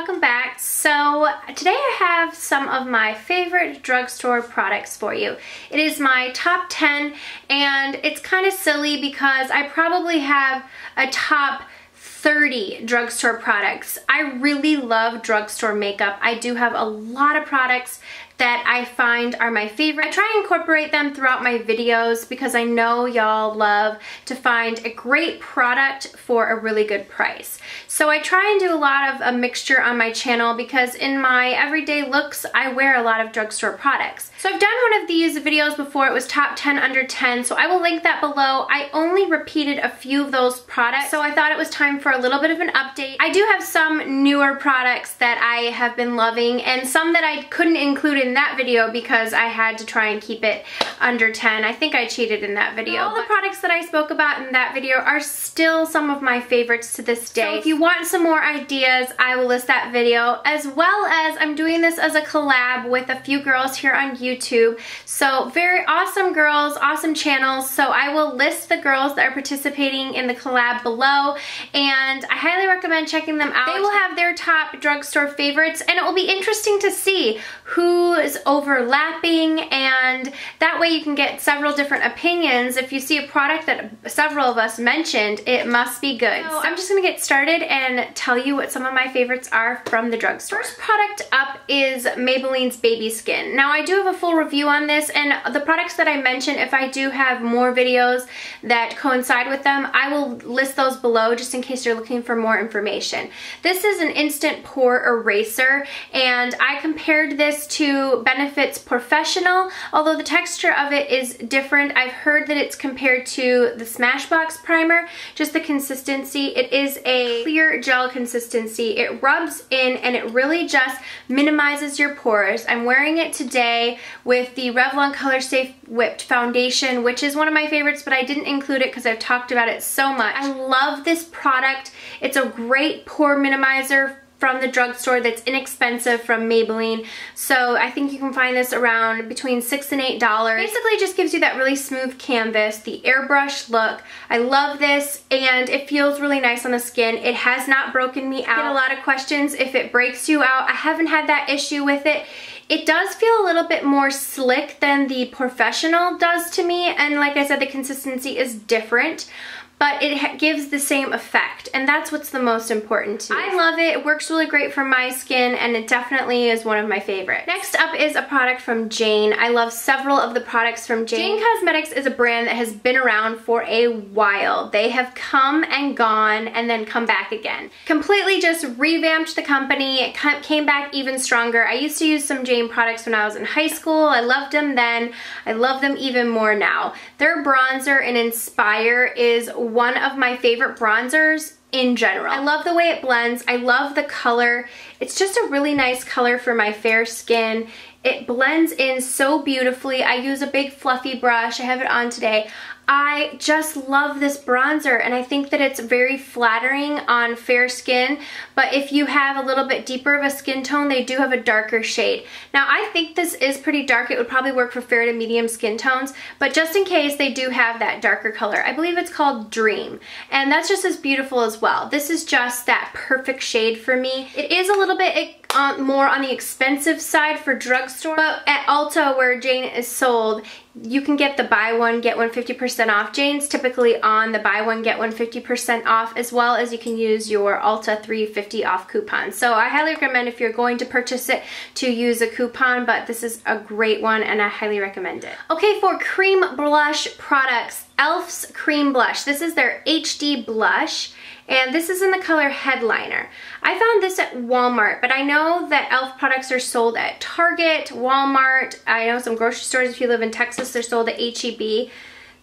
welcome back. So today I have some of my favorite drugstore products for you. It is my top 10 and it's kind of silly because I probably have a top 30 drugstore products. I really love drugstore makeup. I do have a lot of products that I find are my favorite. I try and incorporate them throughout my videos because I know y'all love to find a great product for a really good price. So I try and do a lot of a mixture on my channel because in my everyday looks, I wear a lot of drugstore products. So I've done one of these videos before. It was top 10 under 10, so I will link that below. I only repeated a few of those products, so I thought it was time for a little bit of an update. I do have some newer products that I have been loving and some that I couldn't include in that video because I had to try and keep it under 10. I think I cheated in that video. All the products that I spoke about in that video are still some of my favorites to this day. So if you want some more ideas, I will list that video, as well as I'm doing this as a collab with a few girls here on YouTube. So very awesome girls, awesome channels. So I will list the girls that are participating in the collab below, and I highly recommend checking them out. They will have their top drugstore favorites, and it will be interesting to see who's overlapping, and that way you can get several different opinions. If you see a product that several of us mentioned, it must be good. So I'm just gonna get started and tell you what some of my favorites are from the drugstore. First product up is Maybelline's Baby Skin. Now I do have a full review on this, and the products that I mentioned, if I do have more videos that coincide with them, I will list those below just in case you're looking for more information. This is an instant pore eraser, and I compared this to Benefit's Professional, although the texture of it is different. I've heard that it's compared to the Smashbox primer, just the consistency. It is a clear gel consistency. It rubs in and it really just minimizes your pores. I'm wearing it today with the Revlon Colorstay Whipped Foundation, which is one of my favorites, but I didn't include it because I've talked about it so much. I love this product. It's a great pore minimizer from the drugstore that's inexpensive from Maybelline. So I think you can find this around between $6 and $8. Basically it just gives you that really smooth canvas, the airbrush look. I love this and it feels really nice on the skin. It has not broken me out. I get a lot of questions if it breaks you out. I haven't had that issue with it. It does feel a little bit more slick than the Professional does to me, and like I said, the consistency is different, but it gives the same effect, and that's what's the most important to me. I love it. It works really great for my skin, and it definitely is one of my favorites. Next up is a product from Jane. I love several of the products from Jane. Jane Cosmetics is a brand that has been around for a while. They have come and gone and then come back again. Completely just revamped the company. It came back even stronger. I used to use some Jane products when I was in high school. I loved them then. I love them even more now. Their bronzer in Inspire is one of my favorite bronzers in general. I love the way it blends. I love the color. It's just a really nice color for my fair skin. It blends in so beautifully. I use a big fluffy brush. I have it on today. I just love this bronzer, and I think that it's very flattering on fair skin, but if you have a little bit deeper of a skin tone, they do have a darker shade. Now I think this is pretty dark. It would probably work for fair to medium skin tones, but just in case, they do have that darker color. I believe it's called Dream, and that's just as beautiful as well. This is just that perfect shade for me. It is a little bit more on the expensive side for drugstore, but at Ulta, where Jane is sold, you can get the buy one get one 50% off. Jane's typically on the buy one get one 50% off, as well as you can use your Ulta 350 off coupon. So I highly recommend, if you're going to purchase it, to use a coupon, but this is a great one and I highly recommend it. Okay, for cream blush products, e.l.f.'s Cream Blush. This is their HD blush, and this is in the color Headliner. I found this at Walmart, but I know that e.l.f. products are sold at Target, Walmart. I know some grocery stores, if you live in Texas, they're sold at H-E-B.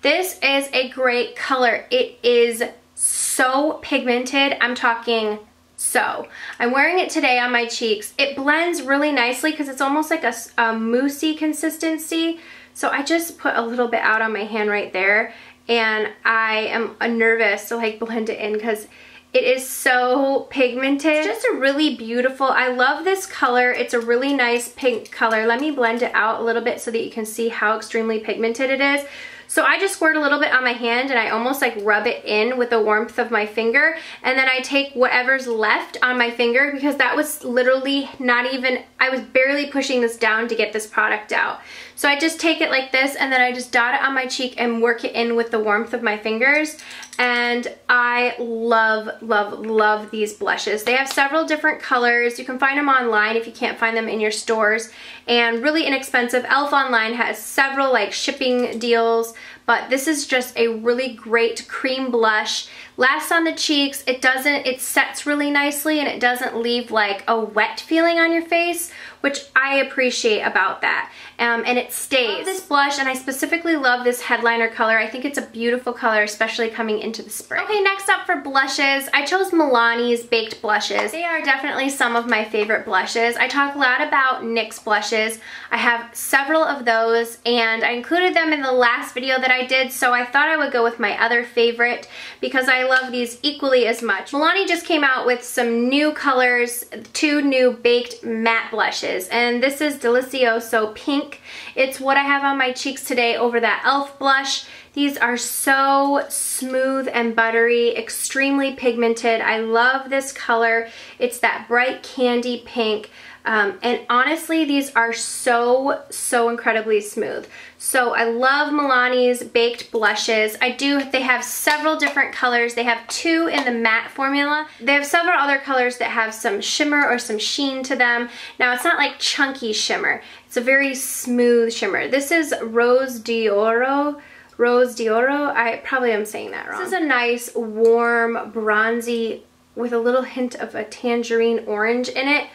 This is a great color. It is so pigmented. I'm talking so. I'm wearing it today on my cheeks. It blends really nicely because it's almost like a moussey consistency. So I just put a little bit out on my hand right there, and I am nervous to like blend it in because it is so pigmented. It's just a really beautiful, I love this color. It's a really nice pink color. Let me blend it out a little bit so that you can see how extremely pigmented it is. So I just squirt a little bit on my hand and I almost like rub it in with the warmth of my finger, and then I take whatever's left on my finger, because that was literally not even, I was barely pushing this down to get this product out. So I just take it like this and then I just dot it on my cheek and work it in with the warmth of my fingers. And I love, love, love these blushes. They have several different colors. You can find them online if you can't find them in your stores, and really inexpensive. e.l.f. online has several like shipping deals, but this is just a really great cream blush. Lasts on the cheeks. It sets really nicely and it doesn't leave like a wet feeling on your face, which I appreciate about that. And it stays. I love this blush, and I specifically love this headliner color. I think it's a beautiful color, especially coming into the spring. Okay, next up for blushes, I chose Milani's Baked Blushes. They are definitely some of my favorite blushes. I talk a lot about NYX blushes. I have several of those, and I included them in the last video that I did, so I thought I would go with my other favorite because I love these equally as much. Milani just came out with some new colors, 2 new baked matte blushes, and this is Delizioso Pink. It's what I have on my cheeks today over that e.l.f. blush. These are so smooth and buttery, extremely pigmented. I love this color. It's that bright candy pink. And honestly, these are so incredibly smooth. So I love Milani's Baked Blushes. They have several different colors. They have 2 in the matte formula. They have several other colors that have some shimmer or some sheen to them. Now, it's not like chunky shimmer. It's a very smooth shimmer. This is Rose d'Oro. I probably am saying that wrong. This is a nice, warm, bronzy with a little hint of a tangerine orange in it.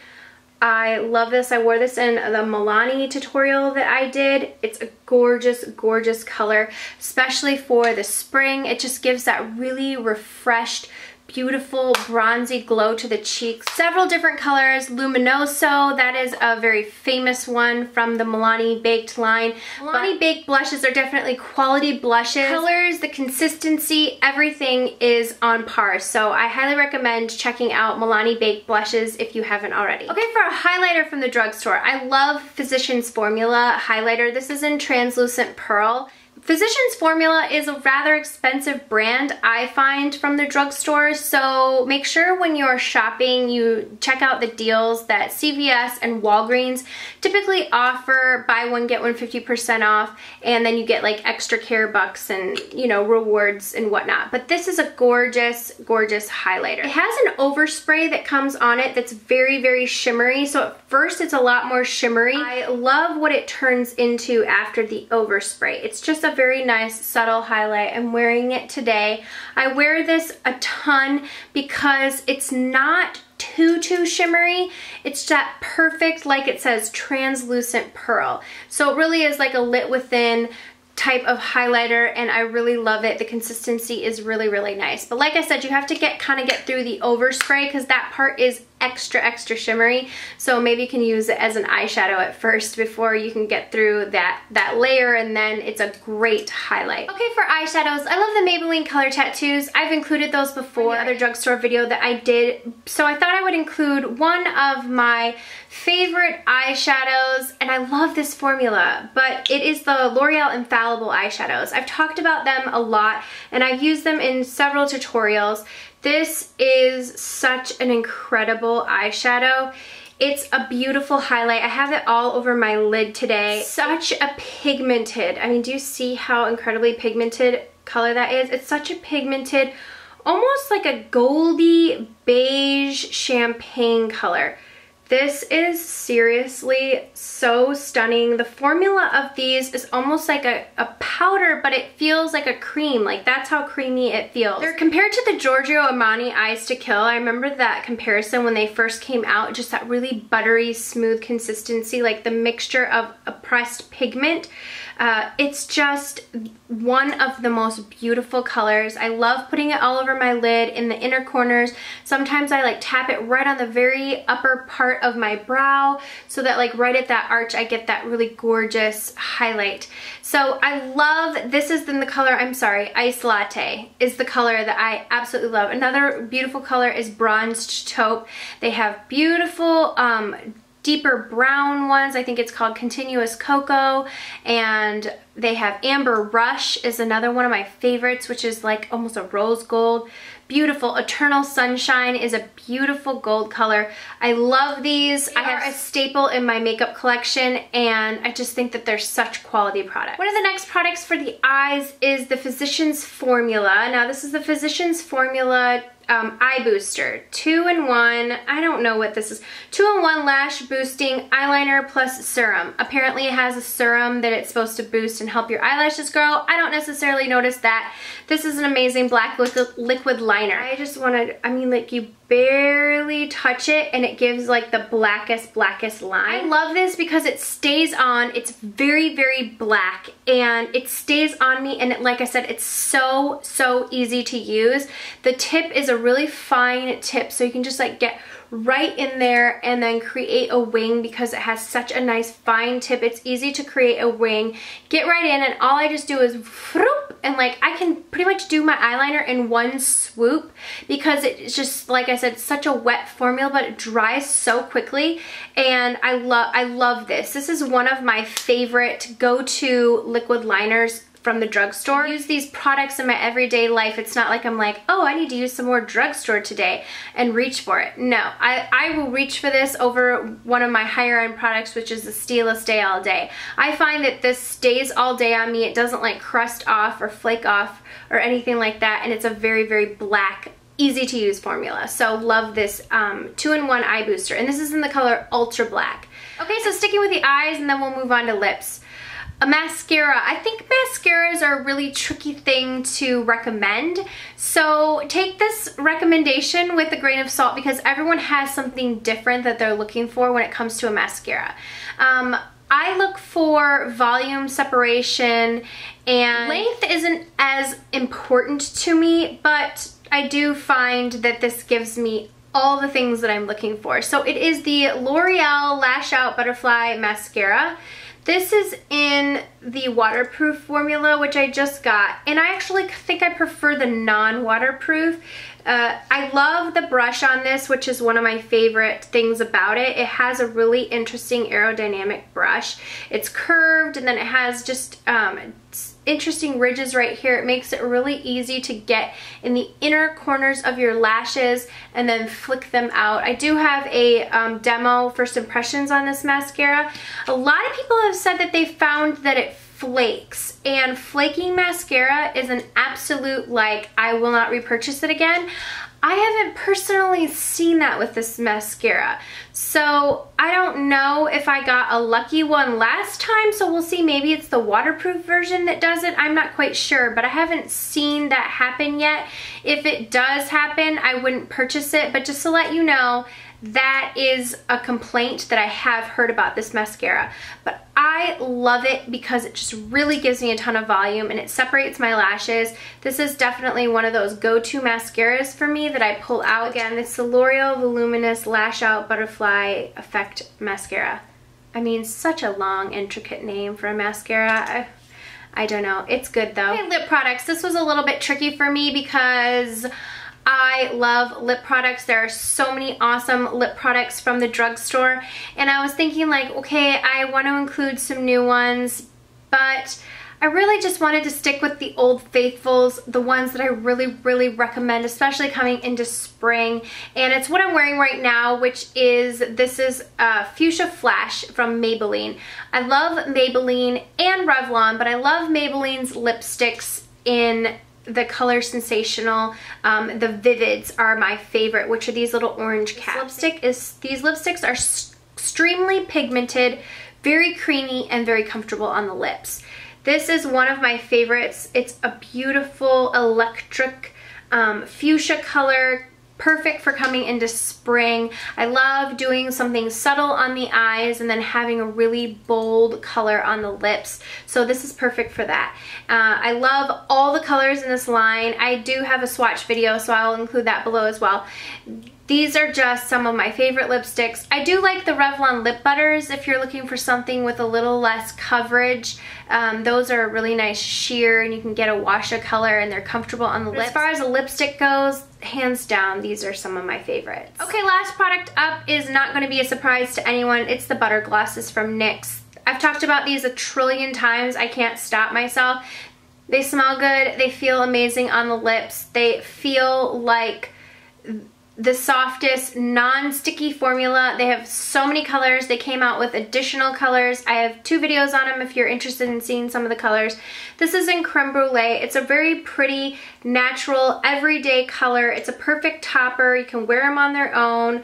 I love this. I wore this in the Milani tutorial that I did. It's a gorgeous, gorgeous color, especially for the spring. It just gives that really refreshed, beautiful bronzy glow to the cheeks. Several different colors. Luminoso, that is a very famous one from the Milani Baked line. Milani Baked blushes are definitely quality blushes. Colors, the consistency, everything is on par. So I highly recommend checking out Milani Baked blushes if you haven't already. Okay, for a highlighter from the drugstore, I love Physicians Formula highlighter. This is in Translucent Pearl. Physicians Formula is a rather expensive brand, I find, from the drugstore, so make sure when you're shopping you check out the deals that CVS and Walgreens typically offer. Buy one, get one 50% off, and then you get like extra care bucks and, you know, rewards and whatnot. But this is a gorgeous, gorgeous highlighter. It has an overspray that comes on it that's very, very shimmery, so at first it's a lot more shimmery. I love what it turns into after the overspray. It's just a very nice subtle highlight. I'm wearing it today. I wear this a ton because it's not too shimmery. It's that perfect, like it says, translucent pearl. So it really is like a lit within type of highlighter, and I really love it. The consistency is really, really nice. But like I said, you have to kind of get through the overspray because that part is extra shimmery, so maybe you can use it as an eyeshadow at first before you can get through that layer, and then it's a great highlight. Okay, for eyeshadows, I love the Maybelline color tattoos. I've included those before in the other drugstore video that I did, so I thought I would include one of my favorite eyeshadows, and I love this formula, but it is the L'Oreal Infallible eyeshadows. I've talked about them a lot, and I've used them in several tutorials. This is such an incredible eyeshadow. It's a beautiful highlight. I have it all over my lid today. Such a pigmented, I mean, do you see how incredibly pigmented color that is? It's such a pigmented, almost like a goldy beige champagne color. This is seriously so stunning. The formula of these is almost like a powder, but it feels like a cream. Like, that's how creamy it feels. They're compared to the Giorgio Armani Eyes to Kill. I remember that comparison when they first came out, just that really buttery, smooth consistency, like the mixture of a pressed pigment. It's just one of the most beautiful colors. I love putting it all over my lid in the inner corners. Sometimes I like tap it right on the very upper part of my brow so that like right at that arch I get that really gorgeous highlight. So I love, this is in the color, I'm sorry, Ice Latte is the color that I absolutely love. Another beautiful color is Bronzed Taupe. They have beautiful deeper brown ones. I think it's called Continuous Cocoa, and they have Amber Rush is another one of my favorites, which is like almost a rose gold. Beautiful. Eternal Sunshine is a beautiful gold color. I love these. They are a staple in my makeup collection, and I just think that they're such quality products. One of the next products for the eyes is the Physicians Formula. Now this is the Physicians Formula eye booster, 2-in-1. I don't know what this is. 2-in-1 lash boosting eyeliner plus serum. Apparently it has a serum that it's supposed to boost and help your eyelashes grow. I don't necessarily notice that. This is an amazing black liquid liner. I just want to, I mean, like, you barely touch it and it gives like the blackest line. I love this because it stays on. It's very, very black and it stays on me, and like I said, it's so easy to use. The tip is a really fine tip, so you can just like get right in there and then create a wing because it has such a nice fine tip. It's easy to create a wing. Get right in, and all I just do is whoop, and like I can pretty much do my eyeliner in one swoop because it's just, like I said, it's such a wet formula, but it dries so quickly, and I love this. This is one of my favorite go-to liquid liners from the drugstore. I use these products in my everyday life. It's not like I'm like, oh, I need to use some more drugstore today and reach for it. No, I will reach for this over one of my higher end products, which is the Stay All Day. I find that this stays all day on me. It doesn't like crust off or flake off or anything like that, and it's a very, very black, easy to use formula. So love this 2-in-1 eye booster, and this is in the color Ultra Black. Okay, so sticking with the eyes, and then we'll move on to lips. A mascara. I think mascaras are a really tricky thing to recommend, so take this recommendation with a grain of salt because everyone has something different that they're looking for when it comes to a mascara. I look for volume separation, and length isn't as important to me, but I do find that this gives me all the things that I'm looking for. So it is the L'Oreal Lash Out Butterfly Mascara. This is in the waterproof formula, which I just got, and I actually think I prefer the non-waterproof. I love the brush on this, which is one of my favorite things about it. It has a really interesting aerodynamic brush. It's curved, and then it has just interesting ridges right here. It makes it really easy to get in the inner corners of your lashes and then flick them out. I do have a demo first impressions on this mascara. A lot of people have said that they found that it flakes, and flaking mascara is an absolute, like, I will not repurchase it again. I haven't personally seen that with this mascara, so I don't know if I got a lucky one last time, so we'll see. Maybe it's the waterproof version that does it. I'm not quite sure, but I haven't seen that happen yet. If it does happen, I wouldn't purchase it, but just to let you know, that is a complaint that I have heard about this mascara. But I love it because it just really gives me a ton of volume and it separates my lashes. This is definitely one of those go-to mascaras for me that I pull out. Again, it's the L'Oreal Voluminous Lash Out Butterfly Effect Mascara. I mean, such a long, intricate name for a mascara. I don't know. It's good though. Okay, lip products. This was a little bit tricky for me because I love lip products. There are so many awesome lip products from the drugstore, and I was thinking like, okay, I want to include some new ones, but I really just wanted to stick with the old faithfuls, the ones that I really recommend, especially coming into spring. And it's what I'm wearing right now, which is, this is Fuchsia Flash from Maybelline. I love Maybelline and Revlon, but I love Maybelline's lipsticks in the Colorsensational. The Vivids are my favorite, which are these little orange caps. These lipsticks are extremely pigmented, very creamy, and very comfortable on the lips. This is one of my favorites. It's a beautiful electric fuchsia color, perfect for coming into spring. I love doing something subtle on the eyes and then having a really bold color on the lips. So this is perfect for that. I love all the colors in this line. I do have a swatch video, so I'll include that below as well. These are just some of my favorite lipsticks. I do like the Revlon lip butters if you're looking for something with a little less coverage. Those are a really nice sheer and you can get a wash of color and they're comfortable on the lips. As far as a lipstick goes, hands down, these are some of my favorites. Okay, last product up is not going to be a surprise to anyone. It's the butter glosses from NYX. I've talked about these a trillion times. I can't stop myself. They smell good. They feel amazing on the lips. They feel like the softest, non-sticky formula. They have so many colors. They came out with additional colors. I have 2 videos on them if you're interested in seeing some of the colors. This is in Creme Brulee. It's a very pretty, natural, everyday color. It's a perfect topper. You can wear them on their own.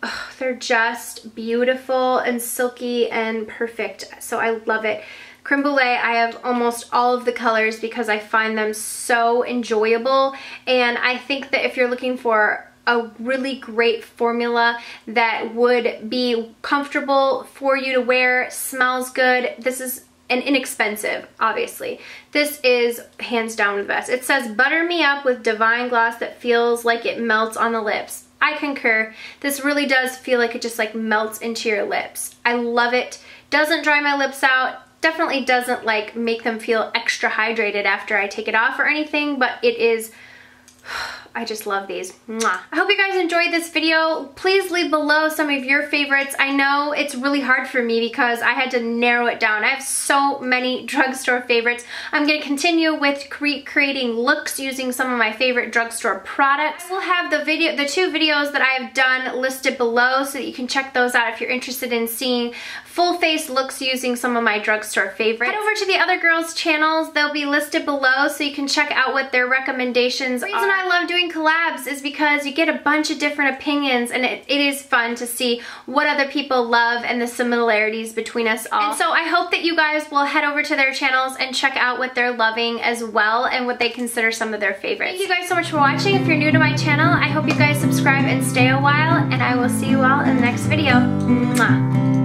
Oh, they're just beautiful and silky and perfect. So I love it. Creme Brulee, I have almost all of the colors because I find them so enjoyable. And I think that if you're looking for a really great formula that would be comfortable for you to wear, smells good, this is and inexpensive, obviously. This is hands down the best. It says, butter me up with divine gloss that feels like it melts on the lips. I concur. This really does feel like it just like melts into your lips. I love it. Doesn't dry my lips out. Definitely doesn't like make them feel extra hydrated after I take it off or anything, but it is, I just love these. Mwah. I hope you guys enjoyed this video. Please leave below some of your favorites. I know it's really hard for me because I had to narrow it down. I have so many drugstore favorites. I'm going to continue with creating looks using some of my favorite drugstore products. We'll have the 2 videos that I have done listed below so that you can check those out if you're interested in seeing full face looks using some of my drugstore favorites. Head over to the other girls' channels. They'll be listed below so you can check out what their recommendations are. The reason I love doing collabs is because you get a bunch of different opinions and it is fun to see what other people love and the similarities between us all. And so I hope that you guys will head over to their channels and check out what they're loving as well and what they consider some of their favorites. Thank you guys so much for watching. If you're new to my channel, I hope you guys subscribe and stay a while, and I will see you all in the next video. Mwah.